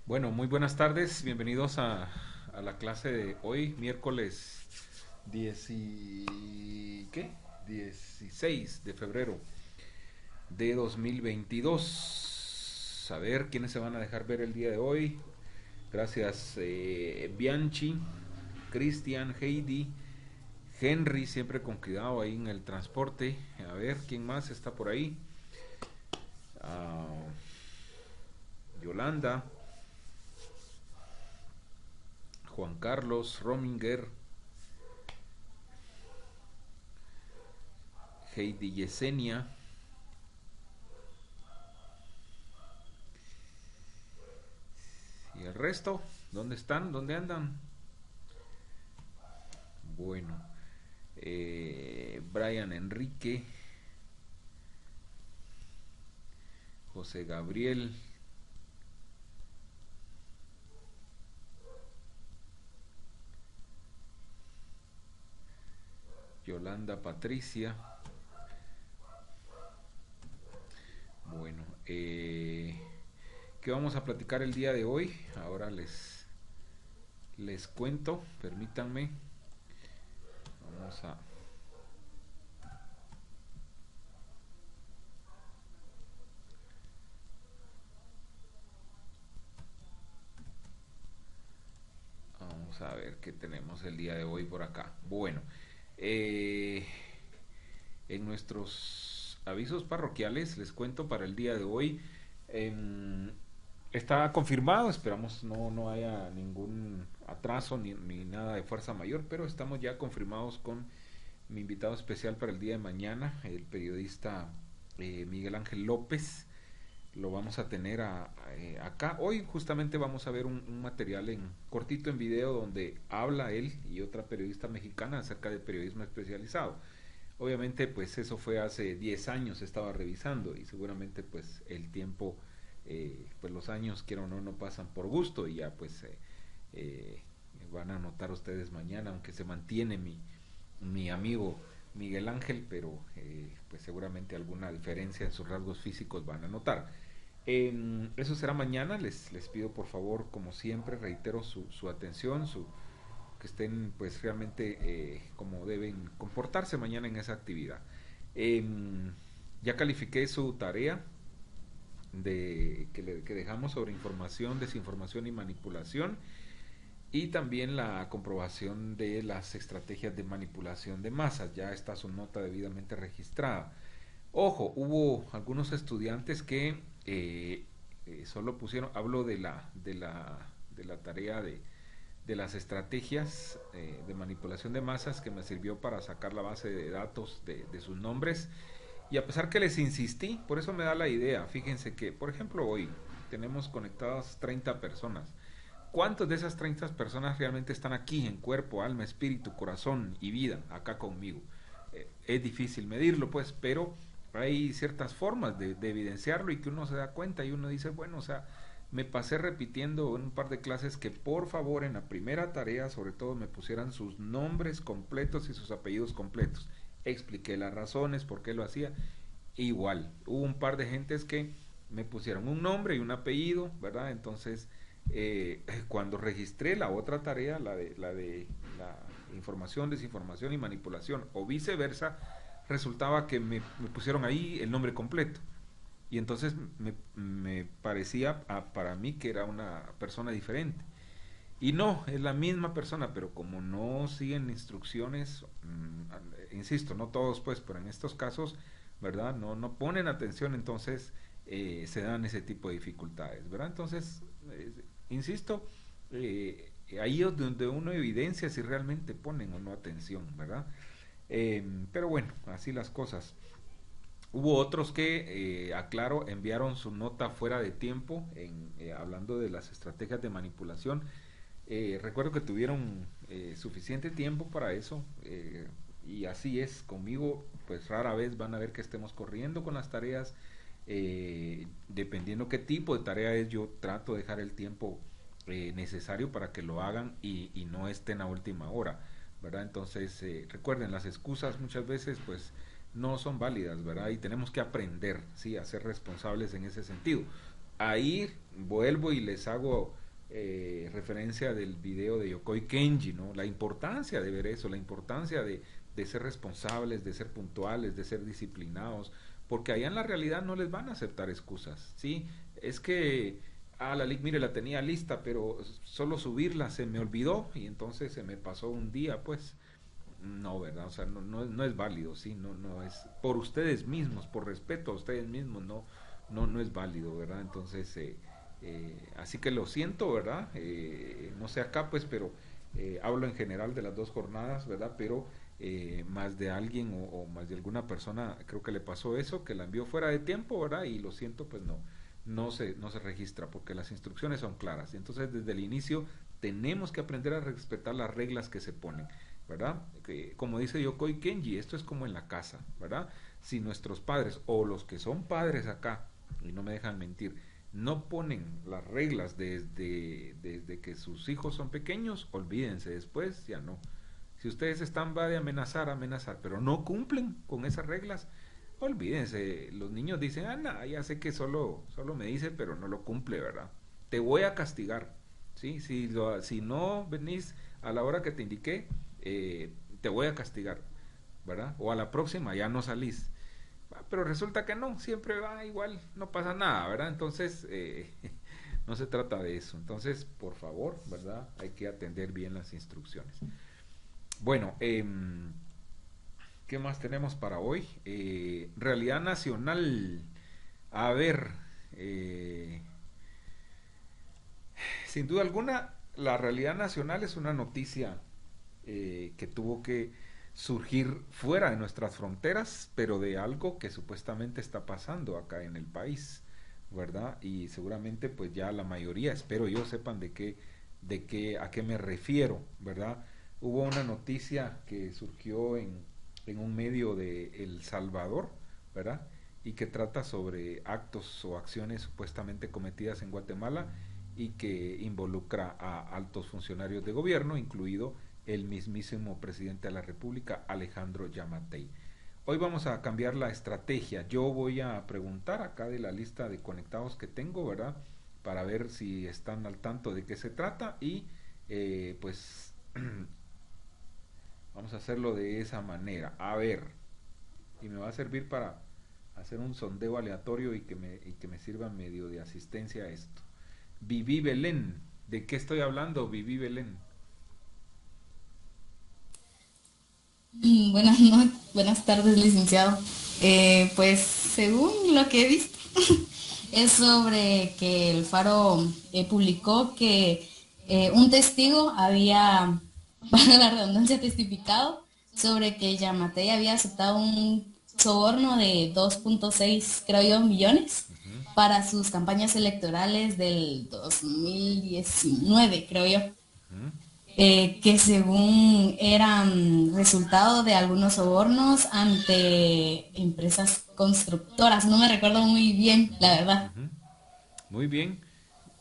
Bueno, muy buenas tardes, bienvenidos a la clase de hoy, miércoles 10 ¿qué? 16 de febrero de 2022. A ver quiénes se van a dejar ver el día de hoy. Gracias, Bianchi, Cristian, Heidi, Henry, siempre con cuidado ahí en el transporte. A ver quién más está por ahí. Ah, Yolanda, Juan Carlos, Rominger, Heidi Yesenia. ¿Y el resto? ¿Dónde están? ¿Dónde andan? Bueno, Brian Enrique, José Gabriel, Yolanda Patricia. Bueno, ¿qué vamos a platicar el día de hoy? Ahora les cuento, permítanme. Vamos a, vamos a ver qué tenemos el día de hoy por acá. Bueno, eh, en nuestros avisos parroquiales les cuento para el día de hoy. em, Está confirmado, esperamos no haya ningún atraso ni nada de fuerza mayor, pero estamos ya confirmados con mi invitado especial para el día de mañana, el periodista Miguel Ángel López. Lo vamos a tener acá. Hoy justamente vamos a ver un material en cortito en video donde habla él y otra periodista mexicana acerca del periodismo especializado. Obviamente pues eso fue hace 10 años, estaba revisando y seguramente pues el tiempo, pues los años quiera o no pasan por gusto y ya pues eh, van a notar ustedes mañana, aunque se mantiene mi amigo Miguel Ángel, pero pues seguramente alguna diferencia en sus rasgos físicos van a notar. Eso será mañana, les pido por favor, como siempre, reitero su atención, que estén pues realmente como deben comportarse mañana en esa actividad. Em, ya califiqué su tarea que dejamos sobre información, desinformación y manipulación y también la comprobación de las estrategias de manipulación de masas. Ya está su nota debidamente registrada. Ojo, hubo algunos estudiantes que solo pusieron, hablo de la tarea de las estrategias de manipulación de masas que me sirvió para sacar la base de datos de sus nombres. Y a pesar que les insistí, por eso me da la idea, fíjense que, por ejemplo, hoy tenemos conectadas 30 personas. ¿Cuántas de esas 30 personas realmente están aquí en cuerpo, alma, espíritu, corazón y vida, acá conmigo? Es difícil medirlo, pues, pero hay ciertas formas de evidenciarlo y que uno se da cuenta y uno dice, bueno, o sea, me pasé repitiendo en un par de clases que por favor en la primera tarea sobre todo me pusieran sus nombres completos y sus apellidos completos. Expliqué las razones por qué lo hacía. Igual, hubo un par de gentes que me pusieron un nombre y un apellido, ¿verdad? Entonces, cuando registré la otra tarea, la información, desinformación y manipulación, o viceversa, resultaba que me pusieron ahí el nombre completo. Y entonces me parecía para mí que era una persona diferente. Y no, es la misma persona, pero como no siguen instrucciones, insisto, no todos pues, pero en estos casos, ¿verdad? No ponen atención, entonces se dan ese tipo de dificultades, ¿verdad? Entonces, insisto, ahí es donde uno evidencia si realmente ponen o no atención, ¿verdad? Pero bueno, así las cosas. Hubo otros que, aclaro, enviaron su nota fuera de tiempo, hablando de las estrategias de manipulación. Recuerdo que tuvieron suficiente tiempo para eso, y así es, conmigo pues rara vez van a ver que estemos corriendo con las tareas. Dependiendo qué tipo de tarea es, yo trato de dejar el tiempo necesario para que lo hagan y no estén a última hora, ¿verdad? Entonces, recuerden, las excusas muchas veces pues no son válidas, ¿verdad? Y tenemos que aprender, sí, a ser responsables en ese sentido. ahí vuelvo y les hago referencia del video de Yokoi Kenji, ¿no? La importancia de ver eso, la importancia de ser responsables, de ser puntuales, de ser disciplinados, porque allá en la realidad no les van a aceptar excusas, ¿sí? Es que, la LIC, mire, la tenía lista, pero solo subirla se me olvidó y entonces se me pasó un día, pues, no, ¿verdad? O sea, no es válido, ¿sí? No es, por ustedes mismos, por respeto a ustedes mismos, no es válido, ¿verdad? Entonces, así que lo siento, ¿verdad? No sé acá, pues, pero hablo en general de las dos jornadas, ¿verdad? Pero más de alguien o más de alguna persona creo que le pasó eso, que la envió fuera de tiempo, ¿verdad? Y lo siento, pues no se registra porque las instrucciones son claras. Y entonces desde el inicio tenemos que aprender a respetar las reglas que se ponen, ¿verdad? Que, como dice Yokoi Kenji, esto es como en la casa, ¿verdad? Si nuestros padres o los que son padres acá, y no me dejan mentir, no ponen las reglas desde que sus hijos son pequeños, olvídense, después ya no. Si ustedes están va de amenazar, amenazar, pero no cumplen con esas reglas, olvídense. Los niños dicen, nah, ya sé que solo me dice, pero no lo cumple, ¿verdad? Te voy a castigar, ¿sí? Si no venís a la hora que te indiqué, te voy a castigar, ¿verdad? O a la próxima ya no salís. Pero resulta que no, siempre va igual, no pasa nada, ¿verdad? Entonces, no se trata de eso. Entonces, por favor, ¿verdad? Hay que atender bien las instrucciones. Bueno, ¿qué más tenemos para hoy? Realidad nacional. A ver, eh, sin duda alguna, la realidad nacional es una noticia que tuvo que surgir fuera de nuestras fronteras, pero de algo que supuestamente está pasando acá en el país, ¿verdad? Y seguramente pues ya la mayoría, espero yo, sepan a qué me refiero, ¿verdad? Hubo una noticia que surgió en un medio de El Salvador, ¿verdad? Y que trata sobre actos o acciones supuestamente cometidas en Guatemala y que involucra a altos funcionarios de gobierno, incluido el mismísimo presidente de la República, Alejandro Yamatei. Hoy vamos a cambiar la estrategia. Yo voy a preguntar acá de la lista de conectados que tengo, ¿verdad? Para ver si están al tanto de qué se trata y pues vamos a hacerlo de esa manera. A ver, y me va a servir para hacer un sondeo aleatorio y que me sirva medio de asistencia a esto. Viví Belén. ¿De qué estoy hablando, Viví Belén? Buenas tardes, licenciado. Pues según lo que he visto, es sobre que el Faro publicó que un testigo había, para la redundancia, testificado sobre que Yamatei había aceptado un soborno de 2.6, creo yo, millones Ujú, para sus campañas electorales del 2019, creo yo, ujú. que según eran resultado de algunos sobornos ante empresas constructoras. No me recuerdo muy bien, la verdad. Ujú. Muy bien.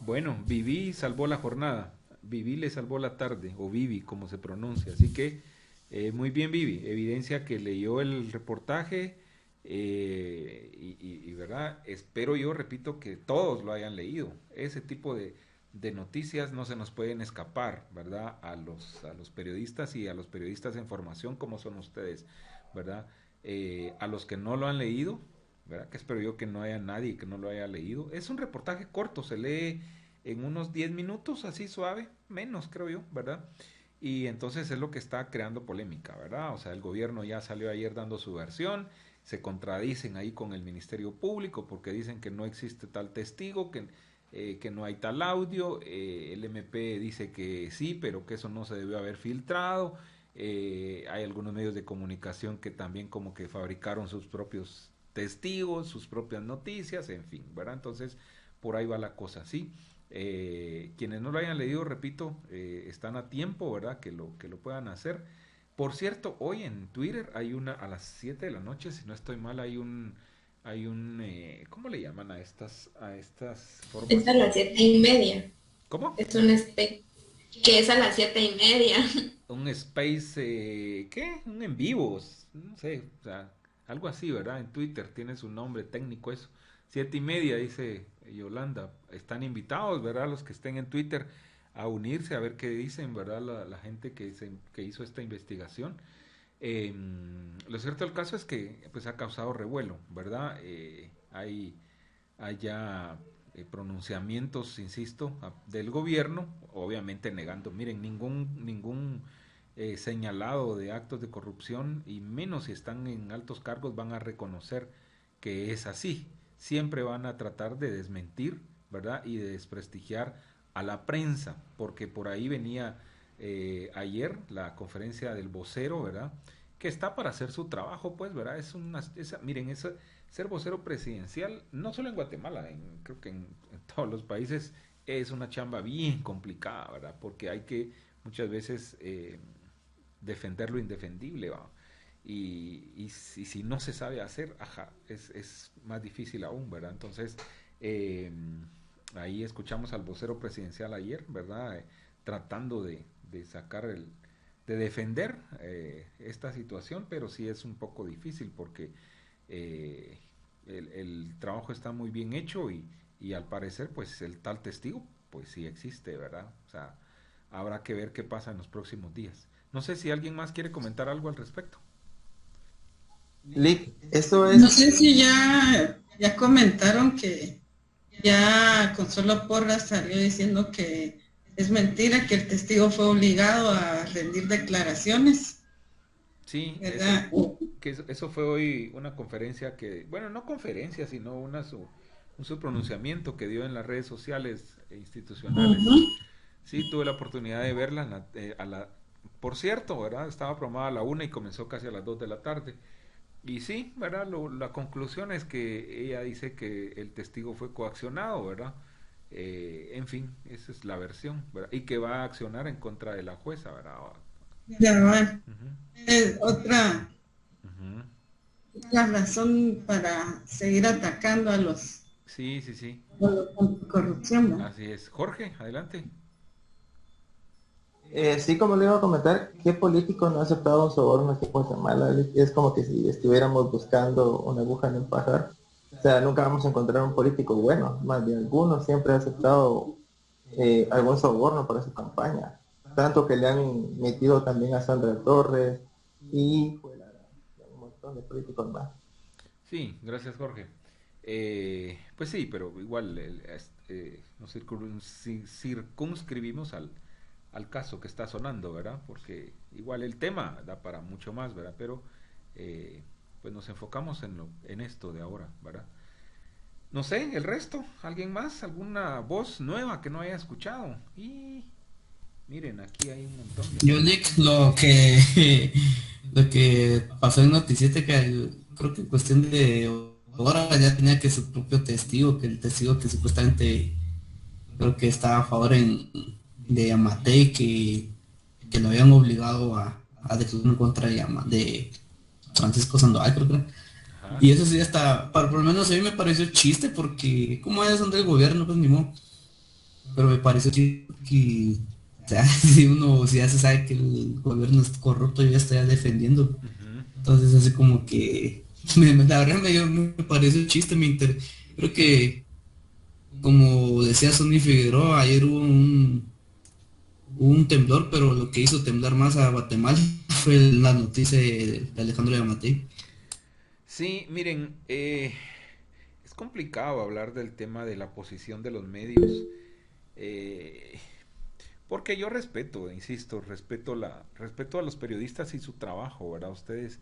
Bueno, Viví salvó la jornada. Viví le salvó la tarde, o Vivi, como se pronuncia. Así que, muy bien, Vivi. Evidencia que leyó el reportaje ¿verdad? Espero yo, repito, que todos lo hayan leído. Ese tipo de noticias no se nos pueden escapar, ¿verdad? A los periodistas y a los periodistas en formación como son ustedes, ¿verdad? A los que no lo han leído, ¿verdad? Que espero yo que no haya nadie que no lo haya leído. Es un reportaje corto, se lee en unos 10 minutos, así suave, menos creo yo, ¿verdad? Y entonces es lo que está creando polémica, ¿verdad? O sea, el gobierno ya salió ayer dando su versión, se contradicen ahí con el Ministerio Público porque dicen que no existe tal testigo, que no hay tal audio, el MP dice que sí, pero que eso no se debió haber filtrado, hay algunos medios de comunicación que también como que fabricaron sus propios testigos, sus propias noticias, en fin, ¿verdad? Entonces, por ahí va la cosa, ¿sí? Quienes no lo hayan leído, repito, están a tiempo, ¿verdad? Que lo puedan hacer. Por cierto, hoy en Twitter hay a las 7 de la noche, si no estoy mal, ¿cómo le llaman a estas Es formas? a las 7:30. ¿Cómo? Es un que es a las 7:30. Un space, ¿qué? Un en vivos, no sé, o sea, algo así, ¿verdad? En Twitter tiene su nombre técnico eso. 7:30 dice Yolanda. Están invitados, ¿verdad? Los que estén en Twitter a unirse a ver qué dicen, ¿verdad? La gente que hizo esta investigación. Lo cierto del caso es que pues ha causado revuelo, ¿verdad? Hay ya pronunciamientos, insisto, del gobierno, obviamente negando, miren, ningún señalado de actos de corrupción, y menos si están en altos cargos, van a reconocer que es así. Siempre van a tratar de desmentir, ¿verdad? Y de desprestigiar a la prensa, porque por ahí venía ayer la conferencia del vocero, ¿verdad? Que está para hacer su trabajo, pues, ¿verdad? Miren, ser vocero presidencial, no solo en Guatemala, creo que en todos los países es una chamba bien complicada, ¿verdad? Porque hay que muchas veces defender lo indefendible, ¿va? Y si no se sabe hacer, ajá, es más difícil aún, ¿verdad? Entonces, eh, ahí escuchamos al vocero presidencial ayer, ¿verdad? Tratando de sacar de defender esta situación, pero sí es un poco difícil porque el trabajo está muy bien hecho y al parecer pues el tal testigo pues sí existe, ¿verdad? O sea, habrá que ver qué pasa en los próximos días. No sé si alguien más quiere comentar algo al respecto. Lick, eso No es, sé si ya comentaron que ya Consuelo Porras salió diciendo que es mentira, que el testigo fue obligado a rendir declaraciones, Sí, ¿verdad? eso fue hoy una conferencia que, bueno, no conferencia, sino su pronunciamiento que dio en las redes sociales e institucionales. Ujú. Sí, tuve la oportunidad de verla por cierto, ¿verdad? Estaba programada a la 1 y comenzó casi a las 2 de la tarde. Y sí, ¿verdad? La conclusión es que ella dice que el testigo fue coaccionado, ¿verdad? En fin, esa es la versión, ¿verdad? Y que va a accionar en contra de la jueza, ¿verdad? Ya va. Ujú, Otra ujú. la razón para seguir atacando a Sí, sí, sí, los anticorrupción, ¿no? así es. Jorge, adelante. sí, como le iba a comentar, ¿qué político no ha aceptado un soborno aquí en Guatemala? Lick? Es como que si estuviéramos buscando una aguja en un pajar. O sea, nunca vamos a encontrar un político bueno, más de algunos siempre ha aceptado algún soborno para su campaña. Tanto que le han metido también a Sandra Torres y un montón de políticos más. Sí, gracias Jorge. Pues sí, pero igual nos circunscribimos al caso que está sonando, ¿verdad? Porque igual el tema da para mucho más, ¿verdad? Pero pues nos enfocamos en esto de ahora, ¿verdad? No sé, el resto, ¿alguien más? ¿Alguna voz nueva que no haya escuchado? Y miren, aquí hay un montón de Yo, gente. Nick, lo que pasó en Noticiete, que creo que en cuestión de horas ya tenía que su propio testigo, que el testigo que supuestamente creo que estaba a favor de Yamatei, que lo habían obligado a declarar en contra de Francisco Sandoval, creo que era. Ajá. Y eso sí, hasta, por lo menos a mí me pareció chiste, porque como es donde el gobierno, pues ni modo. Pero me pareció que, o sea, si uno si ya se sabe que el gobierno es corrupto, yo ya estaría defendiendo. Ujú. Entonces así como que la verdad me pareció chiste, creo que como decía Sonny Figueroa, ayer hubo un temblor, pero lo que hizo temblar más a Guatemala fue la noticia de Alejandro Yamatei. Sí, miren, es complicado hablar del tema de la posición de los medios, eh, porque yo respeto, insisto, respeto a los periodistas y su trabajo, ¿verdad? Ustedes,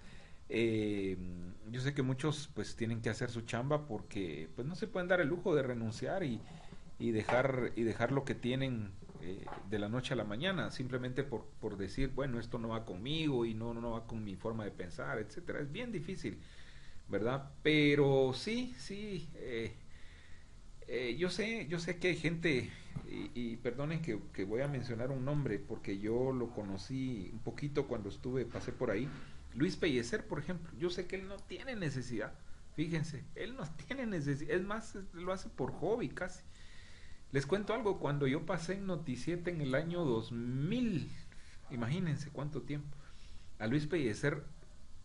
eh, yo sé que muchos pues tienen que hacer su chamba porque pues no se pueden dar el lujo de renunciar y dejar lo que tienen de la noche a la mañana, simplemente por decir, bueno, esto no va conmigo y no va con mi forma de pensar, etcétera. Es bien difícil, ¿verdad? Pero sí, sí, yo sé que hay gente, y perdonen que voy a mencionar un nombre, porque yo lo conocí un poquito cuando pasé por ahí. Luis Pellecer, por ejemplo, yo sé que él no tiene necesidad, fíjense, él no tiene necesidad, es más, lo hace por hobby casi. Les cuento algo, cuando yo pasé en Noticiete en el año 2000, imagínense cuánto tiempo, a Luis Pellecer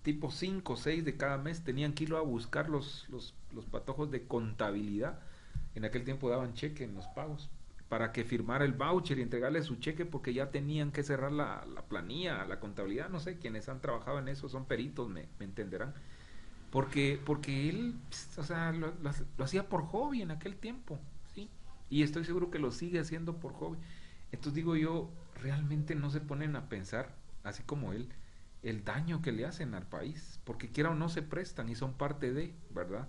tipo 5 o 6 de cada mes tenían que ir a buscar los patojos de contabilidad en aquel tiempo daban cheque en los pagos, para que firmara el voucher y entregarle su cheque porque ya tenían que cerrar la planilla, la contabilidad, no sé, quienes han trabajado en eso son peritos, me entenderán. Porque él, o sea, lo hacía por hobby en aquel tiempo, ¿sí? Y estoy seguro que lo sigue haciendo por hobby. Entonces digo yo, realmente no se ponen a pensar, así como él, el daño que le hacen al país, porque quiera o no se prestan y son parte de, ¿verdad?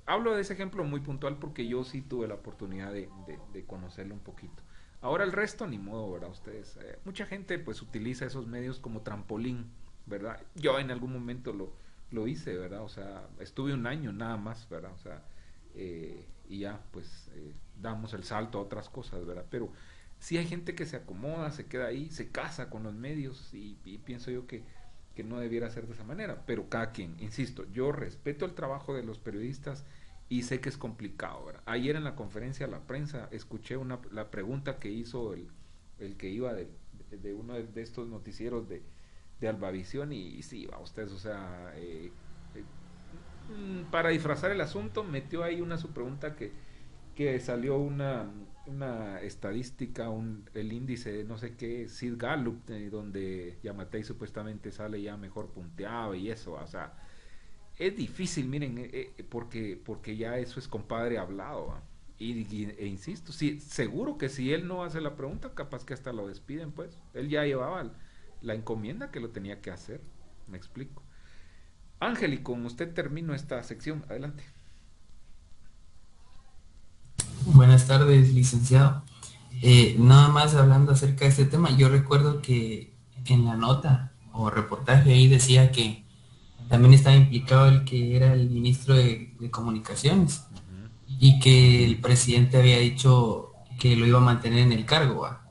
Hablo de ese ejemplo muy puntual porque yo sí tuve la oportunidad de conocerlo un poquito. Ahora el resto, ni modo, ¿verdad? Ustedes, mucha gente pues utiliza esos medios como trampolín, ¿verdad? Yo en algún momento lo hice, ¿verdad? O sea, estuve un año nada más, ¿verdad? O sea, y ya pues damos el salto a otras cosas, ¿verdad? Pero sí hay gente que se acomoda, se queda ahí, se casa con los medios y pienso yo que no debiera ser de esa manera, pero cada quien, insisto, yo respeto el trabajo de los periodistas y sé que es complicado, ¿verdad? Ayer en la conferencia de la prensa escuché la pregunta que hizo el que iba de uno de estos noticieros de Albavisión y sí, va ustedes, o sea, para disfrazar el asunto metió ahí una su pregunta que salió una estadística, el índice de no sé qué, Sid Gallup, donde Yamatei supuestamente sale ya mejor punteado y eso, o sea, es difícil, miren, porque ya eso es compadre hablado, ¿va? E insisto, sí, seguro que si él no hace la pregunta, capaz que hasta lo despiden, pues, él ya llevaba la encomienda que lo tenía que hacer, me explico. Ángel, y con usted termino esta sección, adelante. Buenas tardes, licenciado. Nada más hablando acerca de este tema, yo recuerdo que en la nota o reportaje ahí decía que también estaba implicado el que era el ministro de Comunicaciones y que el presidente había dicho que lo iba a mantener en el cargo, ¿va?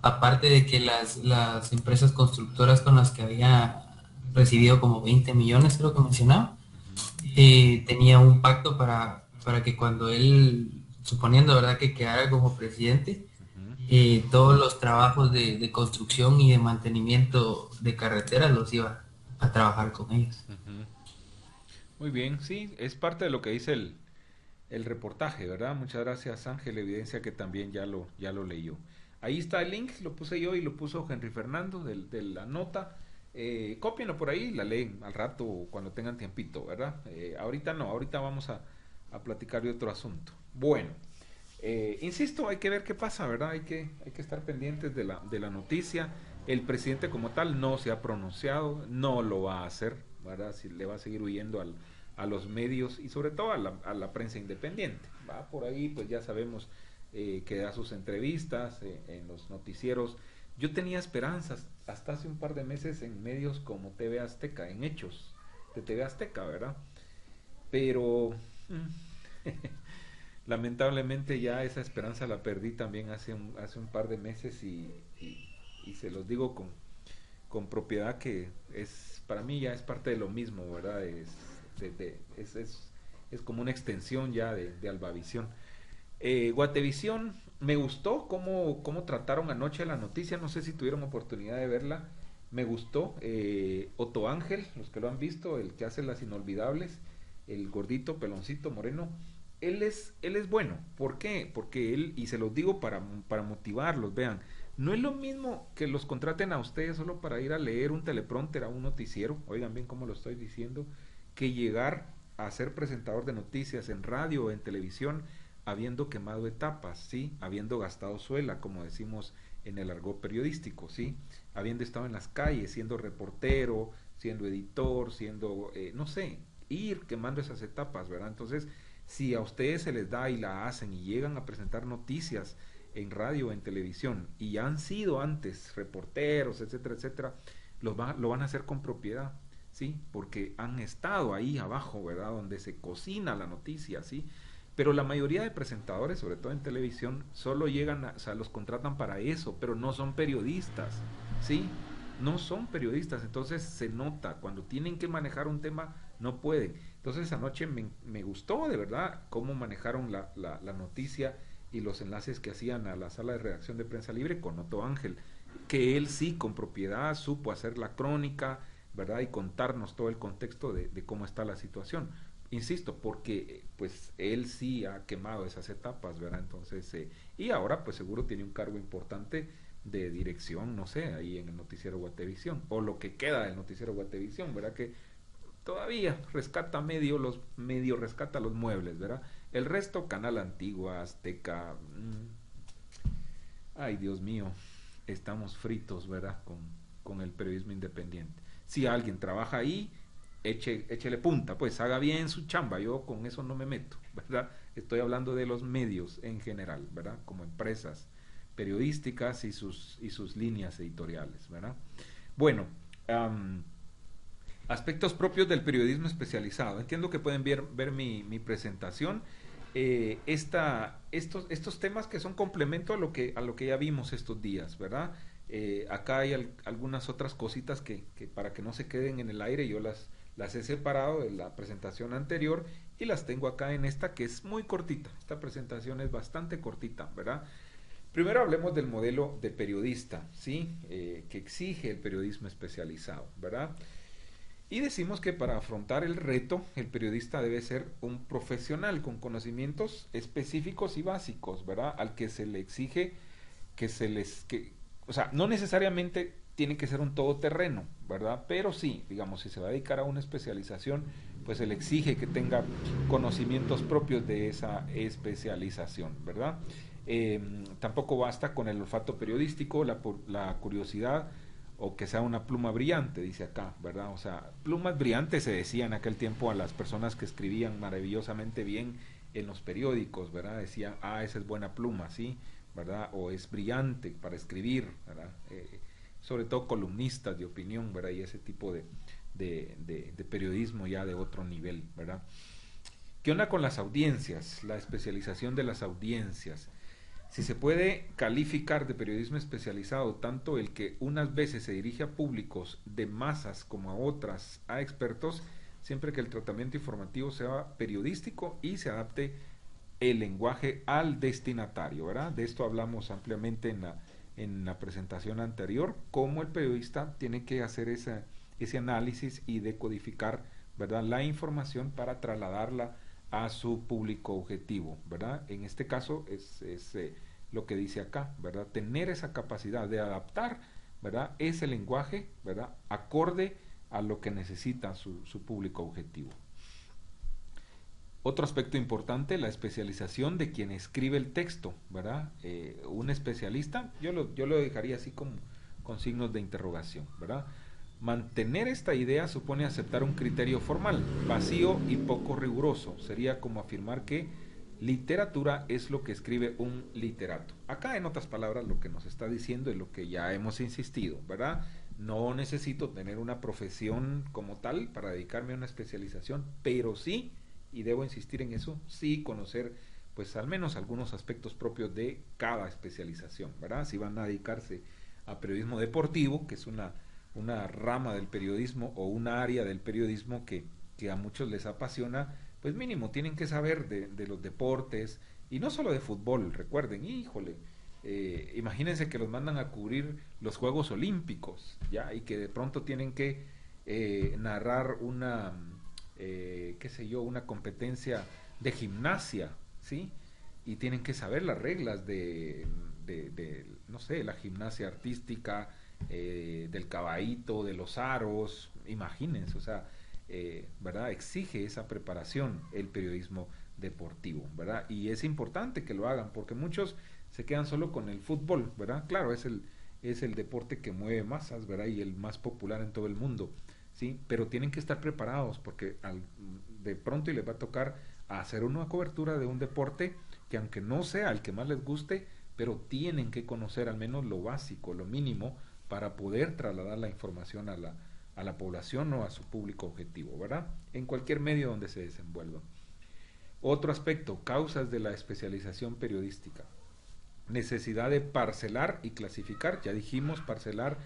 Aparte de que las empresas constructoras con las que había recibido como 20 millones, creo que mencionaba, tenía un pacto para que cuando él, suponiendo verdad que quedara como presidente, todos los trabajos de construcción y de mantenimiento de carreteras los iba a trabajar con ellos. Muy bien, sí, es parte de lo que dice el reportaje, ¿verdad? Muchas gracias, Ángel, evidencia que también ya lo leyó. Ahí está el link, lo puse yo y lo puso Henry Fernando de la nota. Cópienlo por ahí, la leen al rato cuando tengan tiempito, ¿verdad? Ahorita no, ahorita vamos a platicar de otro asunto. Bueno, insisto, hay que ver qué pasa, ¿verdad? Hay que estar pendientes de la noticia. El presidente como tal no se ha pronunciado, no lo va a hacer, ¿verdad? Si le va a seguir huyendo a los medios y sobre todo a la prensa independiente. Va por ahí, pues ya sabemos que da sus entrevistas en los noticieros. Yo tenía esperanzas hasta hace un par de meses en medios como TV Azteca, en Hechos de TV Azteca, ¿verdad? Pero lamentablemente ya esa esperanza la perdí también hace un par de meses y se los digo con propiedad que para mí ya es parte de lo mismo, ¿verdad? Es como una extensión ya de Albavisión. Guatevisión, me gustó cómo trataron anoche la noticia, no sé si tuvieron oportunidad de verla, me gustó. Otto Ángel, los que lo han visto, el que hace Las Inolvidables, el gordito, peloncito, moreno, él es bueno. ¿Por qué? Porque él, y se los digo para motivarlos, vean, no es lo mismo que los contraten a ustedes solo para ir a leer un teleprompter a un noticiero, oigan bien cómo lo estoy diciendo, que llegar a ser presentador de noticias en radio o en televisión habiendo quemado etapas, ¿sí? Habiendo gastado suela, como decimos en el argot periodístico, ¿sí? Habiendo estado en las calles, siendo reportero, siendo editor, siendo, no sé, ir quemando esas etapas, ¿verdad? Entonces, si a ustedes se les da y la hacen y llegan a presentar noticias en radio o en televisión y han sido antes reporteros, etcétera, etcétera, lo van a hacer con propiedad, ¿sí? Porque han estado ahí abajo, ¿verdad? Donde se cocina la noticia, ¿sí? Pero la mayoría de presentadores, sobre todo en televisión, solo llegan, o sea, los contratan para eso, pero no son periodistas, ¿sí? No son periodistas, entonces se nota, cuando tienen que manejar un tema, no pueden. Entonces anoche me gustó, de verdad, cómo manejaron la noticia y los enlaces que hacían a la sala de redacción de Prensa Libre con Otto Ángel, que él sí, con propiedad, supo hacer la crónica, ¿verdad? Y contarnos todo el contexto de cómo está la situación. insisto, porque pues él sí ha quemado esas etapas, ¿verdad? Entonces, y ahora pues seguro tiene un cargo importante de dirección, no sé, ahí en el noticiero Guatevisión, o lo que queda del noticiero Guatevisión, ¿verdad? Que todavía rescata medio rescata los muebles, ¿verdad? El resto, Canal Antigua, Azteca, ay Dios mío, estamos fritos, ¿verdad? Con el periodismo independiente. Si alguien trabaja ahí, échele punta, pues haga bien su chamba, yo con eso no me meto, ¿verdad? Estoy hablando de los medios en general, ¿verdad? Como empresas periodísticas y sus líneas editoriales, ¿verdad? Bueno, aspectos propios del periodismo especializado. Entiendo que pueden ver mi presentación. Estos temas que son complemento a lo que ya vimos estos días, ¿verdad? Acá hay algunas otras cositas que para que no se queden en el aire, yo las he separado de la presentación anterior y las tengo acá en esta que es muy cortita. Esta presentación es bastante cortita, ¿verdad? Primero hablemos del modelo de periodista, ¿sí? Que exige el periodismo especializado, ¿verdad? Y decimos que para afrontar el reto, el periodista debe ser un profesional con conocimientos específicos y básicos, ¿verdad? Al que se le exige o sea, no necesariamente tiene que ser un todoterreno, ¿verdad? Pero sí, digamos, si se va a dedicar a una especialización, pues se le exige que tenga conocimientos propios de esa especialización, ¿verdad? Tampoco basta con el olfato periodístico, la curiosidad, o que sea una pluma brillante, dice acá, ¿verdad? O sea, plumas brillantes se decía en aquel tiempo a las personas que escribían maravillosamente bien en los periódicos, ¿verdad? Decían, esa es buena pluma, ¿sí? ¿Verdad? O es brillante para escribir, ¿verdad? Sobre todo columnistas de opinión, ¿verdad? Y ese tipo de periodismo ya de otro nivel, ¿verdad? ¿Qué onda con las audiencias? La especialización de las audiencias. Si se puede calificar de periodismo especializado tanto el que unas veces se dirige a públicos de masas como a otras, a expertos, siempre que el tratamiento informativo sea periodístico y se adapte el lenguaje al destinatario, ¿verdad? De esto hablamos ampliamente en la presentación anterior, cómo el periodista tiene que hacer ese análisis y decodificar, ¿verdad?, la información para trasladarla a su público objetivo, ¿verdad? En este caso es lo que dice acá, ¿verdad? Tener esa capacidad de adaptar, ¿verdad?, ese lenguaje, ¿verdad?, acorde a lo que necesita su público objetivo. Otro aspecto importante, la especialización de quien escribe el texto, ¿verdad? Un especialista, yo lo dejaría así como con signos de interrogación, ¿verdad? Mantener esta idea supone aceptar un criterio formal, vacío y poco riguroso. Sería como afirmar que literatura es lo que escribe un literato. Acá, en otras palabras, lo que nos está diciendo es lo que ya hemos insistido, ¿verdad? No necesito tener una profesión como tal para dedicarme a una especialización, pero sí, y debo insistir en eso, sí conocer pues al menos algunos aspectos propios de cada especialización, ¿verdad? Si van a dedicarse a periodismo deportivo, que es una rama del periodismo o una área del periodismo que a muchos les apasiona, pues mínimo tienen que saber de los deportes, y no solo de fútbol, recuerden, híjole, imagínense que los mandan a cubrir los Juegos Olímpicos, ¿ya? Y que de pronto tienen que narrar una, una competencia de gimnasia, ¿sí? Y tienen que saber las reglas de no sé, la gimnasia artística, del caballito, de los aros, imagínense, o sea, ¿verdad? Exige esa preparación el periodismo deportivo, ¿verdad? Y es importante que lo hagan, porque muchos se quedan solo con el fútbol, ¿verdad? Claro, es el deporte que mueve masas, ¿verdad? Y el más popular en todo el mundo, ¿sí? Pero tienen que estar preparados, porque de pronto les va a tocar hacer una cobertura de un deporte que, aunque no sea el que más les guste, pero tienen que conocer al menos lo básico, lo mínimo, para poder trasladar la información a la población o a su público objetivo, ¿verdad? En cualquier medio donde se desenvuelva. Otro aspecto, causas de la especialización periodística. Necesidad de parcelar y clasificar. Ya dijimos, parcelar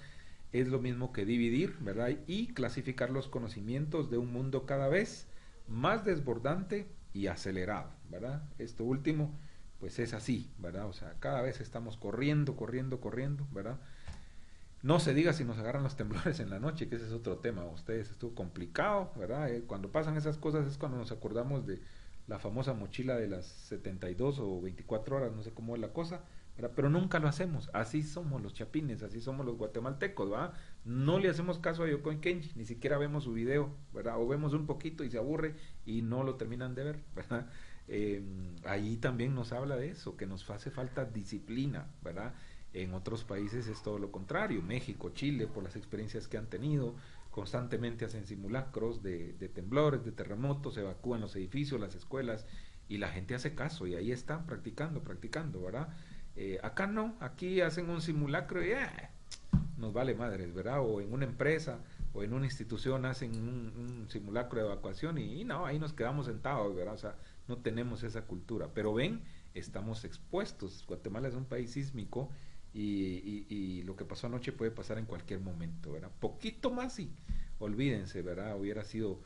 es lo mismo que dividir, ¿verdad? Y clasificar los conocimientos de un mundo cada vez más desbordante y acelerado, ¿verdad? Esto último, pues es así, ¿verdad? O sea, cada vez estamos corriendo, ¿verdad? No se diga si nos agarran los temblores en la noche, que ese es otro tema. Ustedes estuvo complicado, ¿verdad? Cuando pasan esas cosas es cuando nos acordamos de la famosa mochila de las 72 o 24 horas, no sé cómo es la cosa, ¿verdad? Pero nunca lo hacemos. Así somos los chapines, así somos los guatemaltecos, ¿verdad? No le hacemos caso a Yokoi Kenji, ni siquiera vemos su video, ¿verdad? O vemos un poquito y se aburre y no lo terminan de ver, ¿verdad? Ahí también nos habla de eso, que nos hace falta disciplina, ¿verdad? En otros países es todo lo contrario, México, Chile, por las experiencias que han tenido, constantemente hacen simulacros de temblores, de terremotos, evacúan los edificios, las escuelas, y la gente hace caso, y ahí están practicando, ¿verdad? Acá no, aquí hacen un simulacro y nos vale madres, ¿verdad? O en una empresa o en una institución hacen un simulacro de evacuación y no, ahí nos quedamos sentados, ¿verdad? O sea, no tenemos esa cultura, pero ven, estamos expuestos. Guatemala es un país sísmico y lo que pasó anoche puede pasar en cualquier momento, ¿verdad? Poquito más y olvídense, ¿verdad? Hubiera sido,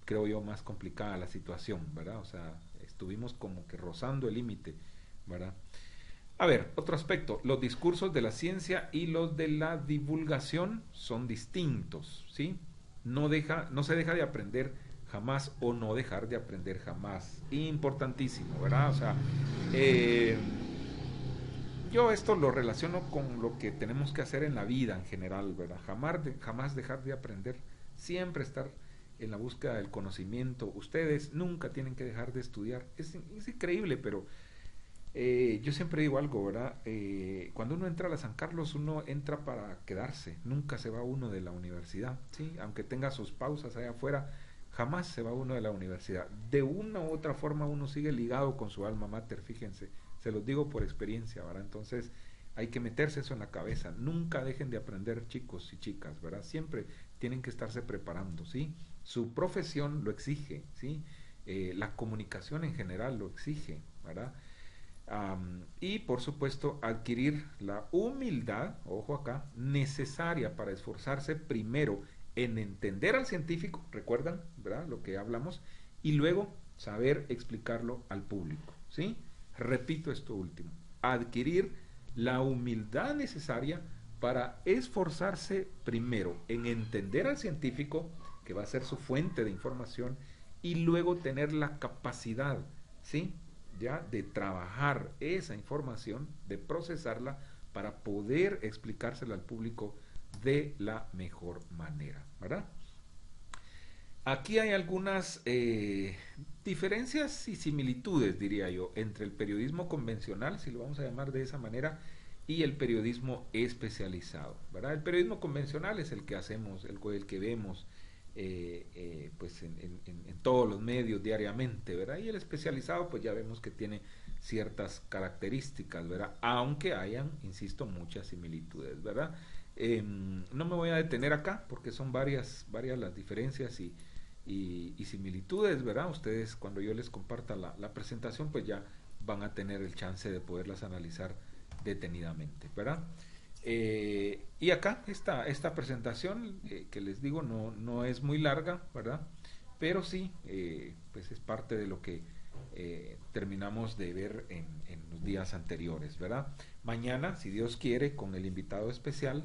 creo yo, más complicada la situación, ¿verdad? O sea, estuvimos como que rozando el límite, ¿verdad? A ver, otro aspecto, los discursos de la ciencia y los de la divulgación son distintos, ¿sí? No se deja de aprender jamás o no dejar de aprender jamás. Importantísimo, ¿verdad? O sea, yo esto lo relaciono con lo que tenemos que hacer en la vida en general, ¿verdad? Jamás dejar de aprender, siempre estar en la búsqueda del conocimiento. Ustedes nunca tienen que dejar de estudiar. Es increíble, pero yo siempre digo algo, ¿verdad? Cuando uno entra a la San Carlos, uno entra para quedarse, nunca se va uno de la universidad, ¿sí? Aunque tenga sus pausas allá afuera, jamás se va uno de la universidad. De una u otra forma uno sigue ligado con su alma mater, fíjense, se los digo por experiencia, ¿verdad? Entonces hay que meterse eso en la cabeza, nunca dejen de aprender, chicos y chicas, ¿verdad? Siempre tienen que estarse preparando, ¿sí? Su profesión lo exige, ¿sí? La comunicación en general lo exige, ¿verdad? Y por supuesto adquirir la humildad, ojo acá, necesaria para esforzarse primero en entender al científico, recuerdan, ¿verdad? Lo que hablamos, y luego saber explicarlo al público, ¿sí? Repito esto último, adquirir la humildad necesaria para esforzarse primero en entender al científico, que va a ser su fuente de información, y luego tener la capacidad, ¿sí? Ya de trabajar esa información, de procesarla para poder explicársela al público de la mejor manera, ¿verdad? Aquí hay algunas diferencias y similitudes, diría yo, entre el periodismo convencional, si lo vamos a llamar de esa manera, y el periodismo especializado, ¿verdad? El periodismo convencional es el que hacemos, el que vemos pues en todos los medios diariamente, ¿verdad? Y el especializado pues ya vemos que tiene ciertas características, ¿verdad? Aunque hayan, insisto, muchas similitudes, ¿verdad? No me voy a detener acá porque son varias las diferencias y similitudes, ¿verdad? Ustedes cuando yo les comparta la presentación pues ya van a tener el chance de poderlas analizar detenidamente, ¿verdad? Y acá esta presentación que les digo no es muy larga, ¿verdad? Pero sí, pues es parte de lo que terminamos de ver en los días anteriores, ¿verdad? Mañana, si Dios quiere, con el invitado especial,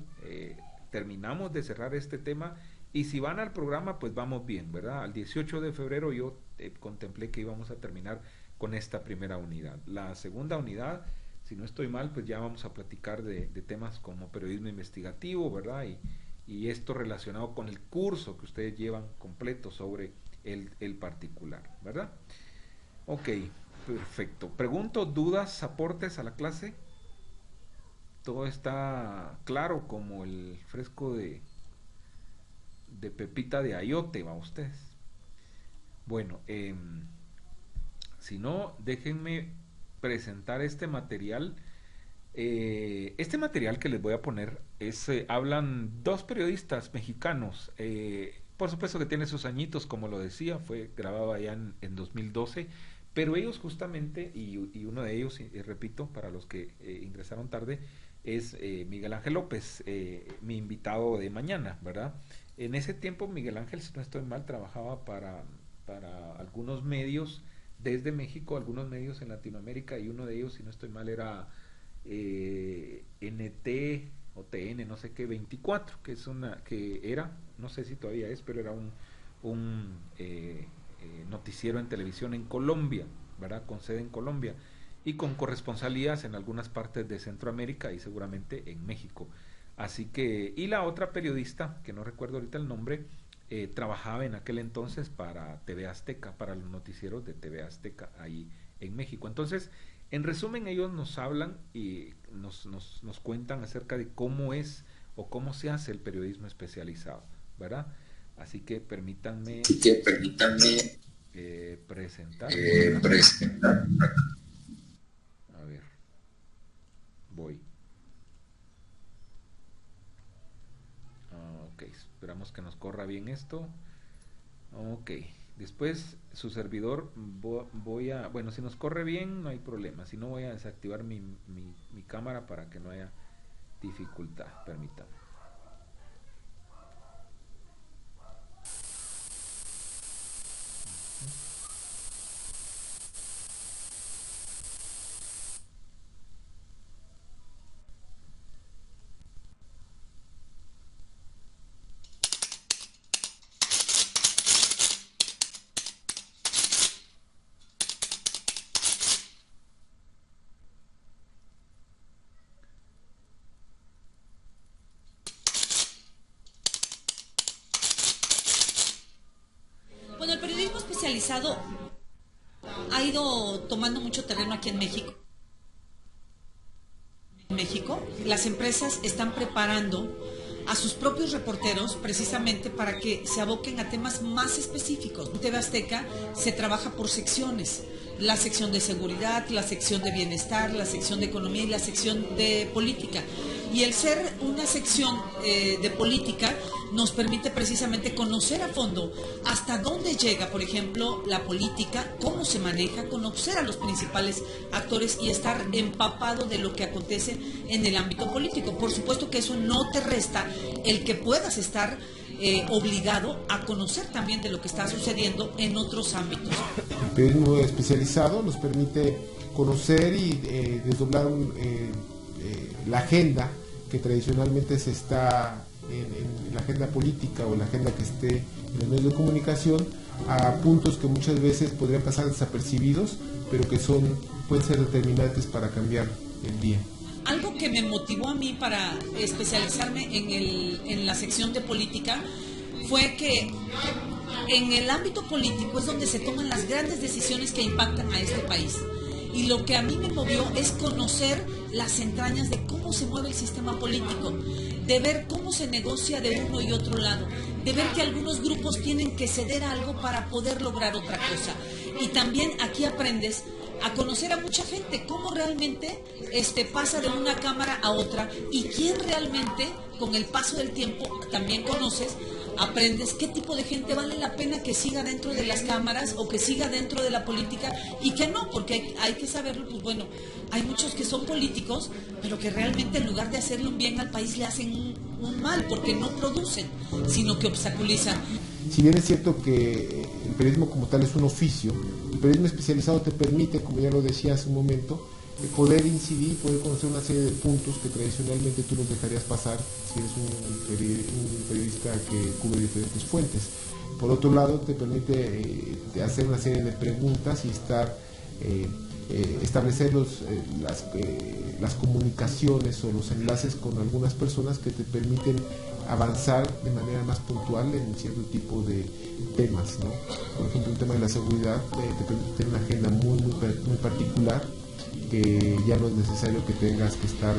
terminamos de cerrar este tema y si van al programa, pues vamos bien, ¿verdad? Al 18 de febrero yo contemplé que íbamos a terminar con esta primera unidad. La segunda unidad, si no estoy mal, pues ya vamos a platicar de temas como periodismo investigativo, ¿verdad? Y esto relacionado con el curso que ustedes llevan completo sobre el particular, ¿verdad? Ok, perfecto. Pregunto, dudas, aportes a la clase. Todo está claro como el fresco de pepita de ayote, va ustedes. Bueno, si no, déjenme presentar este material. Este material que les voy a poner hablan dos periodistas mexicanos. Por supuesto que tiene sus añitos, como lo decía, fue grabado allá en 2012, pero ellos justamente, y uno de ellos, repito, para los que ingresaron tarde, es Miguel Ángel López, mi invitado de mañana, ¿verdad? En ese tiempo Miguel Ángel, si no estoy mal, trabajaba para algunos medios desde México, algunos medios en Latinoamérica, y uno de ellos, si no estoy mal, era NT o TN, no sé qué, 24, que es que era, no sé si todavía es, pero era un noticiero en televisión en Colombia, ¿verdad? Con sede en Colombia y con corresponsalías en algunas partes de Centroamérica y seguramente en México. Así que, y la otra periodista, que no recuerdo ahorita el nombre, trabajaba en aquel entonces para TV Azteca, para los noticieros de TV Azteca ahí en México. Entonces, en resumen, ellos nos hablan y nos cuentan acerca de cómo es o cómo se hace el periodismo especializado, ¿verdad? Así que permítanme presentar. A ver, voy. Ok, esperamos que nos corra bien esto. Ok, después su servidor voy a... Bueno, si nos corre bien no hay problema, si no voy a desactivar mi cámara para que no haya dificultad, permítame. Bueno, el periodismo especializado ha ido tomando mucho terreno aquí en México. Las empresas están preparando a sus propios reporteros precisamente para que se aboquen a temas más específicos. En TV Azteca se trabaja por secciones, la sección de seguridad, la sección de bienestar, la sección de economía y la sección de política. Y el ser una sección de política nos permite precisamente conocer a fondo hasta dónde llega, por ejemplo, la política, cómo se maneja, conocer a los principales actores y estar empapado de lo que acontece en el ámbito político. Por supuesto que eso no te resta el que puedas estar obligado a conocer también de lo que está sucediendo en otros ámbitos. El periodismo especializado nos permite conocer y desdoblar la agenda que tradicionalmente se está en la agenda política o la agenda que esté en los medios de comunicación a puntos que muchas veces podrían pasar desapercibidos, pero que pueden ser determinantes para cambiar el día. Algo que me motivó a mí para especializarme en la sección de política fue que en el ámbito político es donde se toman las grandes decisiones que impactan a este país. Y lo que a mí me movió es conocer las entrañas de cómo se mueve el sistema político, de ver cómo se negocia de uno y otro lado, de ver que algunos grupos tienen que ceder algo para poder lograr otra cosa. Y también aquí aprendes a conocer a mucha gente, cómo realmente pasa de una cámara a otra y quién realmente, con el paso del tiempo, también conoces, aprendes qué tipo de gente vale la pena que siga dentro de las cámaras o que siga dentro de la política y que no, porque hay que saberlo, pues bueno, hay muchos que son políticos, pero que realmente en lugar de hacerle un bien al país le hacen un mal, porque no producen, sino que obstaculizan. Si bien es cierto que el periodismo como tal es un oficio, el periodismo especializado te permite, como ya lo decía hace un momento, poder incidir, poder conocer una serie de puntos que tradicionalmente tú los dejarías pasar si eres un periodista que cubre diferentes fuentes. Por otro lado, te permite hacer una serie de preguntas y establecer las comunicaciones o los enlaces con algunas personas que te permiten avanzar de manera más puntual en cierto tipo de temas, ¿no? Por ejemplo, el tema de la seguridad te permite tener una agenda muy particular, que ya no es necesario que tengas que estar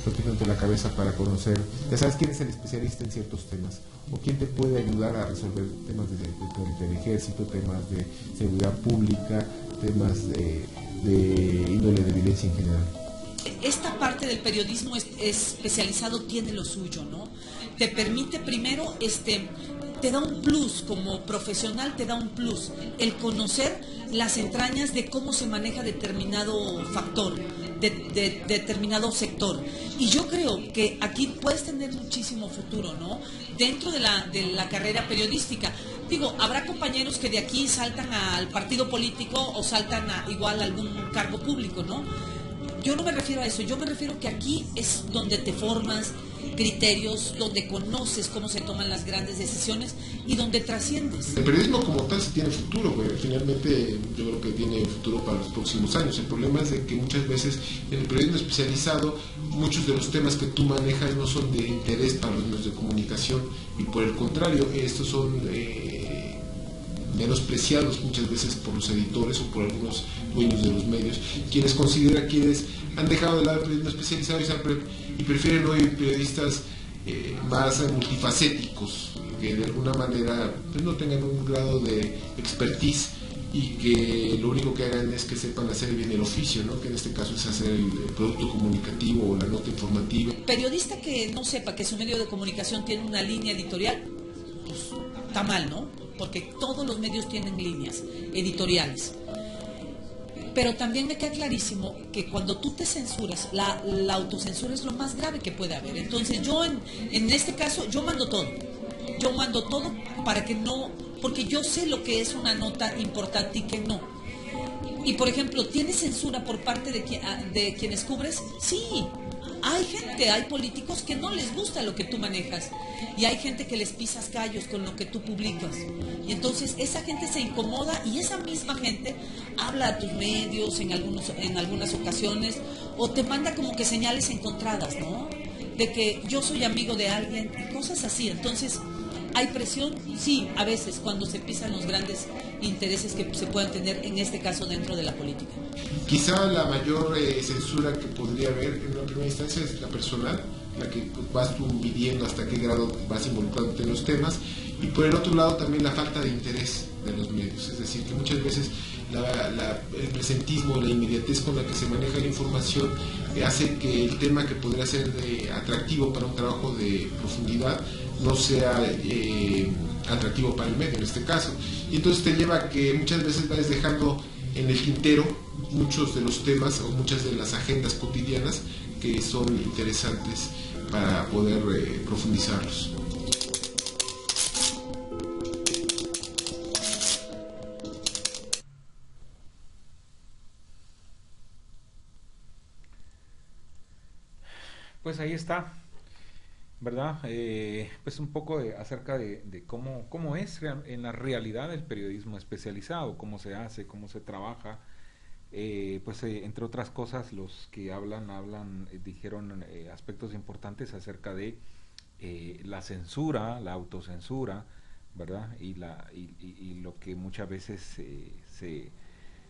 protegiéndote la cabeza para conocer, ya sabes quién es el especialista en ciertos temas o quién te puede ayudar a resolver temas del ejército, temas de seguridad pública, temas de índole de violencia en general. Esta parte del periodismo especializado tiene lo suyo, ¿no? Te permite primero, te da un plus como profesional, te da un plus el conocer las entrañas de cómo se maneja determinado factor, de determinado sector. Y yo creo que aquí puedes tener muchísimo futuro, ¿no? Dentro de la carrera periodística. Digo, habrá compañeros que de aquí saltan al partido político o saltan igual a algún cargo público, ¿no? yo no me refiero a eso, yo me refiero que aquí es donde te formas criterios, donde conoces cómo se toman las grandes decisiones y donde trasciendes. El periodismo como tal sí tiene futuro, güey. Finalmente yo creo que tiene futuro para los próximos años. El problema es de que muchas veces en el periodismo especializado muchos de los temas que tú manejas no son de interés para los medios de comunicación y por el contrario, estos son menospreciados muchas veces por los editores o por algunos dueños de los medios, quienes consideran quienes han dejado de lado el periodismo especializado y prefieren hoy periodistas más multifacéticos, que de alguna manera pues, no tengan un grado de expertise y que lo único que hagan es que sepan hacer bien el oficio, ¿no? Que en este caso es hacer el producto comunicativo o la nota informativa. Periodista que no sepa que su medio de comunicación tiene una línea editorial, pues está mal, ¿no? Porque todos los medios tienen líneas editoriales. Pero también me queda clarísimo que cuando tú te censuras, la autocensura es lo más grave que puede haber. Entonces yo en este caso, yo mando todo. Yo mando todo para que no, porque yo sé lo que es una nota importante y que no. Y por ejemplo, ¿tienes censura por parte de quienes cubres? Sí. Hay gente, hay políticos que no les gusta lo que tú manejas y hay gente que les pisas callos con lo que tú publicas y entonces esa gente se incomoda y esa misma gente habla a tus medios en algunas ocasiones o te manda como que señales encontradas, ¿no? De que yo soy amigo de alguien y cosas así. Entonces ¿hay presión? Sí, a veces cuando se pisan los grandes intereses que se puedan tener, en este caso dentro de la política. Quizá la mayor censura que podría haber en una primera instancia es la personal, la que vas tú midiendo hasta qué grado vas involucrándote en los temas, y por el otro lado también la falta de interés de los medios, es decir, que muchas veces el presentismo, la inmediatez con la que se maneja la información hace que el tema que podría ser atractivo para un trabajo de profundidad no sea atractivo para el medio en este caso, y entonces te lleva a que muchas veces vas dejando en el tintero muchos de los temas o muchas de las agendas cotidianas que son interesantes para poder profundizarlos. Pues ahí está, ¿verdad? Pues un poco acerca de cómo es en la realidad el periodismo especializado, cómo se hace, cómo se trabaja. Entre otras cosas, los que dijeron aspectos importantes acerca de la censura, la autocensura, ¿verdad? Y lo que muchas veces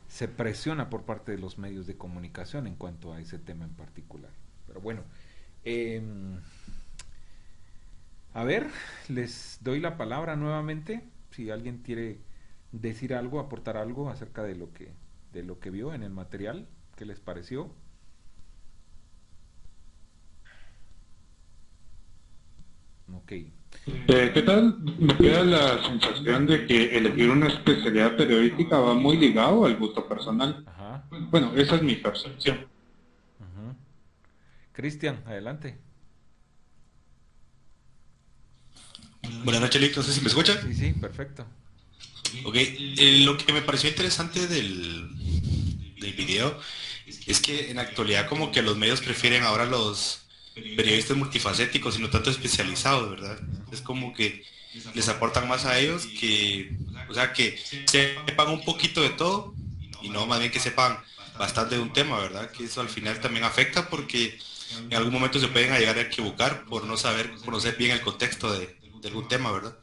se presiona por parte de los medios de comunicación en cuanto a ese tema en particular. Pero bueno, a ver, les doy la palabra nuevamente, si alguien quiere decir algo, aportar algo acerca de lo que vio en el material, ¿qué les pareció? Ok. ¿Qué tal? Me queda la sensación de que elegir una especialidad periodística va muy ligado al gusto personal. Ajá. Bueno, esa es mi percepción. Uh-huh. Cristian, adelante. Buenas noches, Lick, no sé si me escucha. Sí, perfecto. Ok, lo que me pareció interesante del video es que en la actualidad como que los medios prefieren ahora los periodistas multifacéticos y no tanto especializados, ¿verdad? Es como que les aportan más a ellos que, o sea, que sepan un poquito de todo y no más bien que sepan bastante de un tema, ¿verdad? Que eso al final también afecta porque en algún momento se pueden llegar a equivocar por no saber conocer bien el contexto de algún tema, ¿verdad?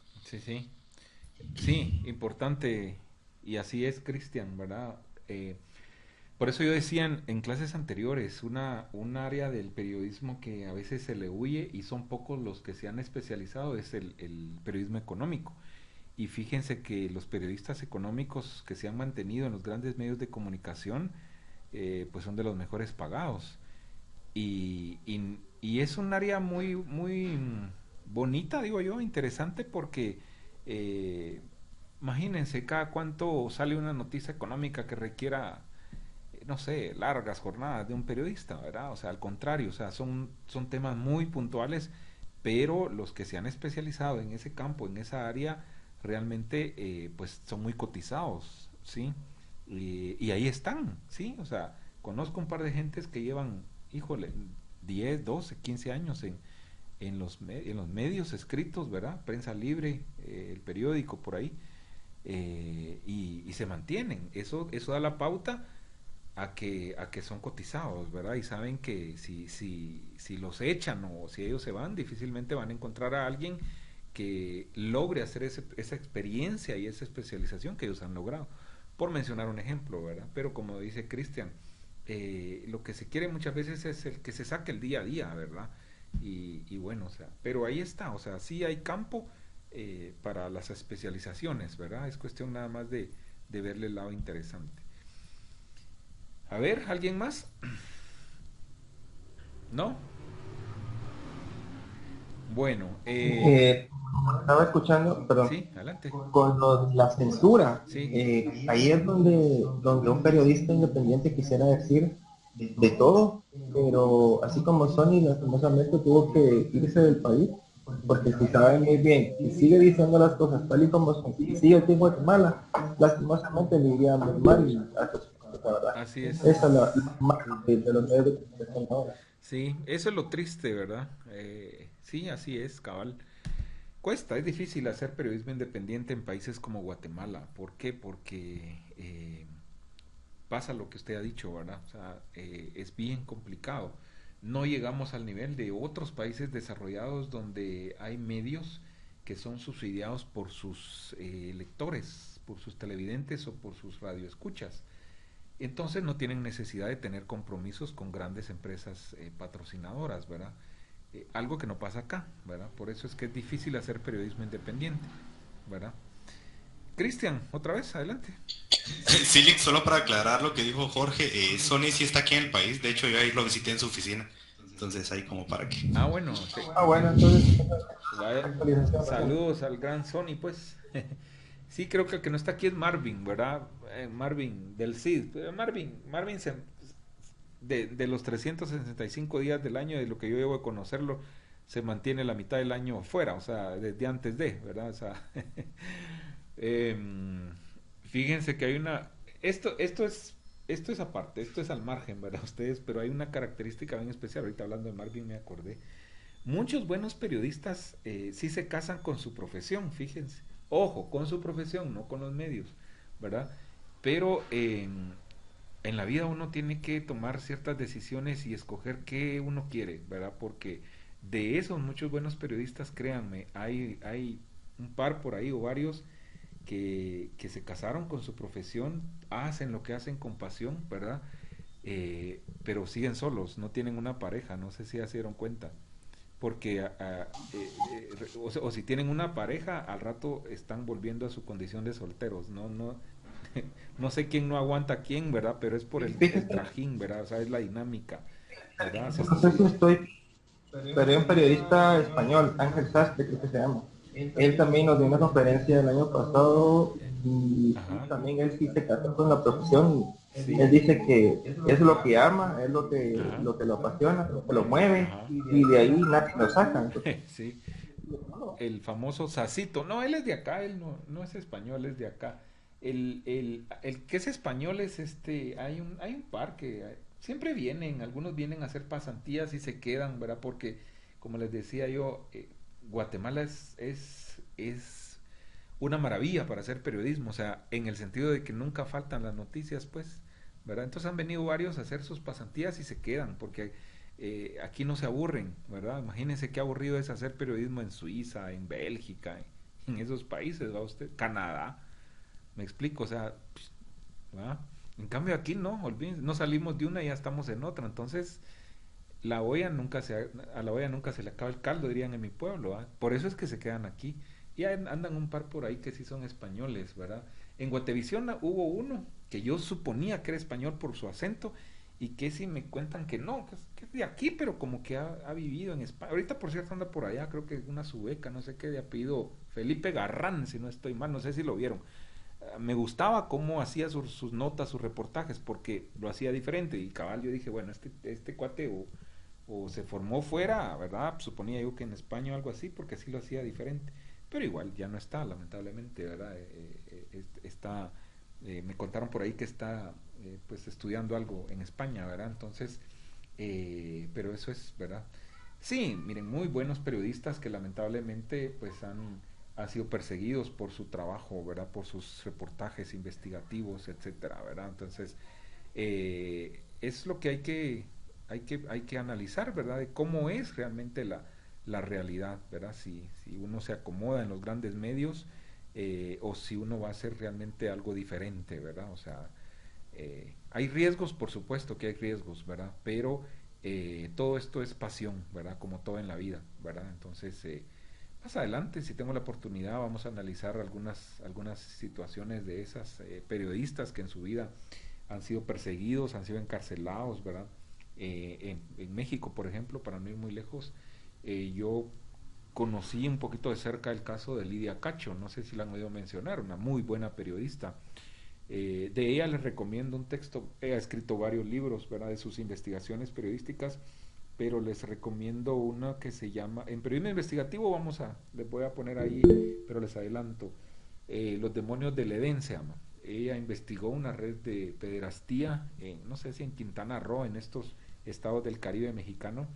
Sí, importante, y así es, Cristian, ¿verdad? Por eso yo decía en clases anteriores, un área del periodismo que a veces se le huye y son pocos los que se han especializado es el periodismo económico. Y fíjense que los periodistas económicos que se han mantenido en los grandes medios de comunicación, pues son de los mejores pagados. Y es un área muy, muy bonita, digo yo, interesante porque imagínense cada cuánto sale una noticia económica que requiera, no sé, largas jornadas de un periodista, ¿verdad? O sea, al contrario, o sea, son temas muy puntuales, pero los que se han especializado en ese campo, en esa área, realmente pues son muy cotizados, ¿sí? Y ahí están, ¿sí? O sea, Conozco un par de gentes que llevan, híjole, 10, 12, 15 años en los medios escritos, ¿verdad? Prensa libre, el periódico por ahí, y se mantienen. Eso da la pauta a que son cotizados, ¿verdad? Y saben que si los echan o si ellos se van, difícilmente van a encontrar a alguien que logre hacer esa experiencia y esa especialización que ellos han logrado, por mencionar un ejemplo, ¿verdad? Pero como dice Cristian, lo que se quiere muchas veces es el que se saque el día a día, ¿verdad? Y bueno, o sea, pero ahí está, o sea, sí hay campo para las especializaciones, ¿verdad? Es cuestión nada más de verle el lado interesante. A ver, ¿alguien más? ¿No? Bueno, estaba escuchando, perdón, sí, adelante. con la censura, Sí. ahí es donde un periodista independiente quisiera decir de todo, pero así como Sony lastimosamente tuvo que irse del país, porque si sabe muy bien y sigue diciendo las cosas tal y como son, y sigue aquí en Guatemala, lastimosamente le iría muy mal y hasta su la verdad. Así es. Esa es la de los medios de comunicación ahora. Sí, eso es lo triste, ¿verdad? Sí, así es, cabal. Cuesta, es difícil hacer periodismo independiente en países como Guatemala. ¿Por qué? Porque pasa lo que usted ha dicho, ¿verdad? O sea, es bien complicado. No llegamos al nivel de otros países desarrollados donde hay medios que son subsidiados por sus lectores, por sus televidentes o por sus radioescuchas. Entonces no tienen necesidad de tener compromisos con grandes empresas patrocinadoras, ¿verdad? Algo que no pasa acá, ¿verdad? Por eso es que es difícil hacer periodismo independiente, ¿verdad? Cristian, otra vez, adelante. Sí, Lick, solo para aclarar lo que dijo Jorge, Sony sí está aquí en el país, de hecho yo ahí lo visité en su oficina, entonces ahí como para que... Ah, bueno. Sí. Bueno, entonces... Saludos al gran Sony, pues. Sí, creo que el que no está aquí es Marvin, ¿verdad? Marvin del CID. Marvin de los 365 días del año, de lo que yo llevo de conocerlo, se mantiene la mitad del año fuera, o sea, desde antes de, ¿verdad? O sea, fíjense que hay una... Esto es aparte, esto es al margen, ¿verdad? Ustedes, pero hay una característica bien especial. Ahorita hablando de Marvin me acordé. Muchos buenos periodistas sí se casan con su profesión, fíjense. Ojo, con su profesión, no con los medios, ¿verdad? Pero en la vida uno tiene que tomar ciertas decisiones y escoger qué uno quiere, ¿verdad? Porque de esos muchos buenos periodistas, créanme, hay un par por ahí o varios que se casaron con su profesión, hacen lo que hacen con pasión, ¿verdad? Pero siguen solos, no tienen una pareja, no sé si ya se dieron cuenta. Porque o si tienen una pareja, al rato están volviendo a su condición de solteros. No sé quién no aguanta a quién, ¿verdad? Pero es por el trajín, ¿verdad? O sea, es la dinámica, ¿verdad? No sé si estoy, pero hay un periodista español, Ángel Sastre, creo que se llama. Él también nos dio una conferencia el año pasado y también él sí se casó con la profesión. Sí. Él dice que es lo que ama, es lo que lo apasiona, lo que lo mueve, y de ahí nadie lo saca. Sí. El famoso Sasito. No, él es de acá, él no es español, es de acá. El que es español es hay un par que siempre vienen, algunos vienen a hacer pasantías y se quedan, ¿verdad? Porque, como les decía yo, Guatemala es una maravilla para hacer periodismo, o sea, en el sentido de que nunca faltan las noticias, pues, ¿verdad? Entonces han venido varios a hacer sus pasantías y se quedan, porque aquí no se aburren, ¿verdad? Imagínense qué aburrido es hacer periodismo en Suiza, en Bélgica, en esos países, ¿va usted? Canadá, me explico, o sea, ¿verdad? En cambio aquí no, olvídense, no salimos de una y ya estamos en otra, entonces a la olla nunca se le acaba el caldo, dirían en mi pueblo, ¿verdad? Por eso es que se quedan aquí. Y andan un par por ahí que sí son españoles, ¿verdad? En Guatevisión hubo uno que yo suponía que era español por su acento y que sí me cuentan que no, que es de aquí, pero como que ha vivido en España. Ahorita, por cierto, anda por allá, creo que es una sueca, no sé qué, de apellido Felipe Garrán, si no estoy mal, no sé si lo vieron. Me gustaba cómo hacía sus notas, sus reportajes, porque lo hacía diferente. Y cabal, yo dije, bueno, este cuate o se formó fuera, ¿verdad? Suponía yo que en España o algo así, porque así lo hacía diferente. Pero igual ya no está, lamentablemente, ¿verdad? Me contaron por ahí que está pues estudiando algo en España, ¿verdad? Entonces, pero eso es, ¿verdad? Sí, miren, muy buenos periodistas que lamentablemente pues han sido perseguidos por su trabajo, ¿verdad? Por sus reportajes investigativos, etcétera, ¿verdad? Entonces, es lo que hay que analizar, ¿verdad? De cómo es realmente la realidad, ¿verdad? Si uno se acomoda en los grandes medios o si uno va a hacer realmente algo diferente, ¿verdad? O sea, hay riesgos, por supuesto que hay riesgos, ¿verdad? Pero todo esto es pasión, ¿verdad? Como todo en la vida, ¿verdad? Entonces, más adelante, si tengo la oportunidad, vamos a analizar algunas situaciones de esas periodistas que en su vida han sido perseguidos, han sido encarcelados, ¿verdad? En México, por ejemplo, para no ir muy lejos, yo conocí un poquito de cerca el caso de Lidia Cacho, no sé si la han oído mencionar, una muy buena periodista. De ella les recomiendo un texto, ella ha escrito varios libros, ¿verdad? De sus investigaciones periodísticas, pero les recomiendo una que se llama, en periodismo investigativo les voy a poner ahí, pero les adelanto, Los demonios del Edén se llama. Ella investigó una red de pederastía, no sé si en Quintana Roo, en estos estados del Caribe mexicano,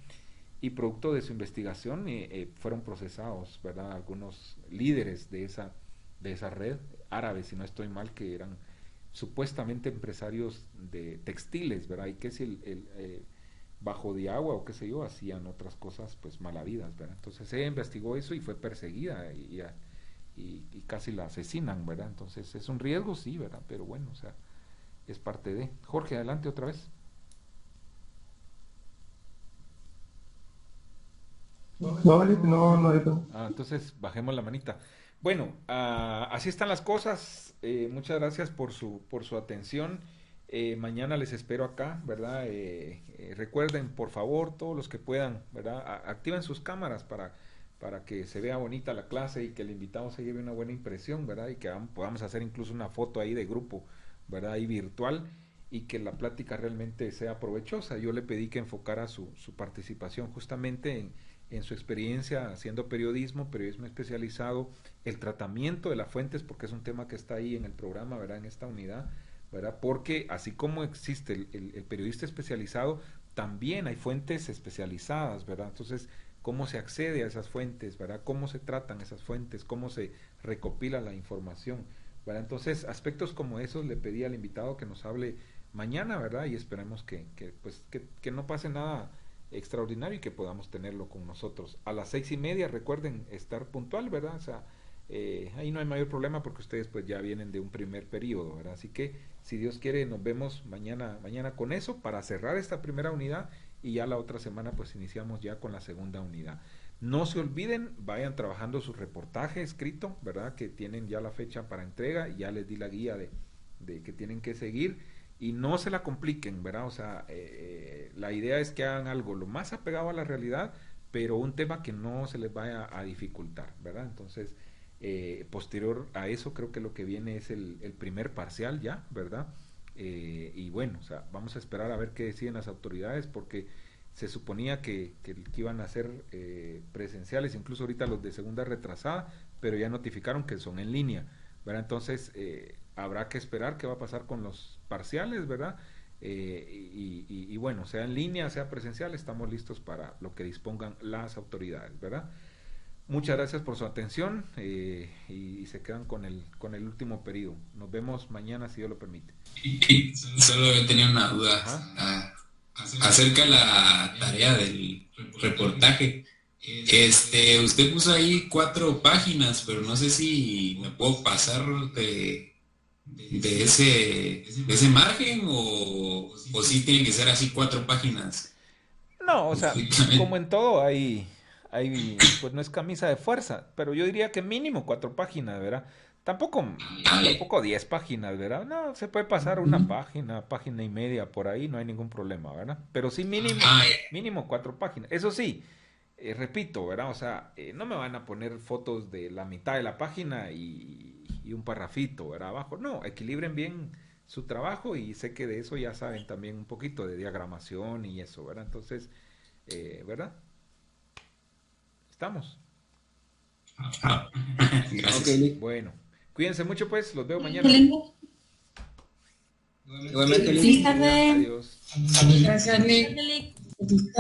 y producto de su investigación fueron procesados, ¿verdad? Algunos líderes de esa red, árabes, si no estoy mal, que eran supuestamente empresarios de textiles, ¿verdad? Y que si bajo de agua o qué sé yo, hacían otras cosas pues malavidas, ¿verdad? Entonces ella investigó eso y fue perseguida y casi la asesinan, ¿verdad? Entonces es un riesgo, sí, ¿verdad? Pero bueno, o sea, es parte de... Jorge, adelante otra vez. No. Entonces bajemos la manita. Bueno, así están las cosas. Muchas gracias por su atención. Mañana les espero acá, ¿verdad? Recuerden, por favor, todos los que puedan, ¿verdad? Activen sus cámaras para que se vea bonita la clase y que el invitado se lleve una buena impresión, ¿verdad? Y que podamos hacer incluso una foto ahí de grupo, ¿verdad? Ahí virtual, y que la plática realmente sea provechosa. Yo le pedí que enfocara su participación justamente en su experiencia haciendo periodismo especializado, el tratamiento de las fuentes, porque es un tema que está ahí en el programa, ¿verdad? En esta unidad, ¿verdad? Porque así como existe el periodista especializado, también hay fuentes especializadas, ¿verdad? Entonces, ¿cómo se accede a esas fuentes, ¿verdad? ¿Cómo se tratan esas fuentes? ¿Cómo se recopila la información, ¿verdad? Entonces, aspectos como esos le pedí al invitado que nos hable mañana, ¿verdad? Y esperemos que no pase nada extraordinario y que podamos tenerlo con nosotros. A las 6:30, recuerden estar puntual, ¿verdad? O sea, ahí no hay mayor problema porque ustedes pues ya vienen de un primer periodo, ¿verdad? Así que, si Dios quiere, nos vemos mañana con eso para cerrar esta primera unidad y ya la otra semana pues iniciamos ya con la segunda unidad. No se olviden, vayan trabajando su reportaje escrito, ¿verdad? Que tienen ya la fecha para entrega, y ya les di la guía de que tienen que seguir. Y no se la compliquen, ¿verdad? O sea, la idea es que hagan algo lo más apegado a la realidad, pero un tema que no se les vaya a dificultar, ¿verdad? Entonces, posterior a eso, creo que lo que viene es el primer parcial ya, ¿verdad? Y bueno, o sea, vamos a esperar a ver qué deciden las autoridades, porque se suponía que iban a ser presenciales, incluso ahorita los de segunda retrasada, pero ya notificaron que son en línea, ¿verdad? Entonces, habrá que esperar qué va a pasar con los parciales, ¿verdad? Y bueno, sea en línea, sea presencial, estamos listos para lo que dispongan las autoridades, ¿verdad? Muchas gracias por su atención y se quedan con el último periodo. Nos vemos mañana, si Dios lo permite. Y solo yo tenía una duda acerca de la tarea del reportaje. Usted puso ahí 4 páginas, pero no sé si me puedo pasar de ese margen o si tienen que ser así 4 páginas. No, o sea, como en todo hay pues no es camisa de fuerza, pero yo diría que mínimo 4 páginas, ¿verdad? Tampoco 10 páginas, ¿verdad? No, se puede pasar una página y media por ahí, no hay ningún problema, ¿verdad? Pero sí mínimo 4 páginas. Eso sí, repito, ¿verdad? O sea, no me van a poner fotos de la mitad de la página y un parrafito, ¿verdad? Abajo. No, equilibren bien su trabajo, y sé que de eso ya saben también un poquito de diagramación y eso, ¿verdad? Entonces, ¿verdad? ¿Estamos? Gracias. Bueno, cuídense mucho pues, los veo mañana. Igualmente, Feliz tarde. Adiós. Gracias, Nick.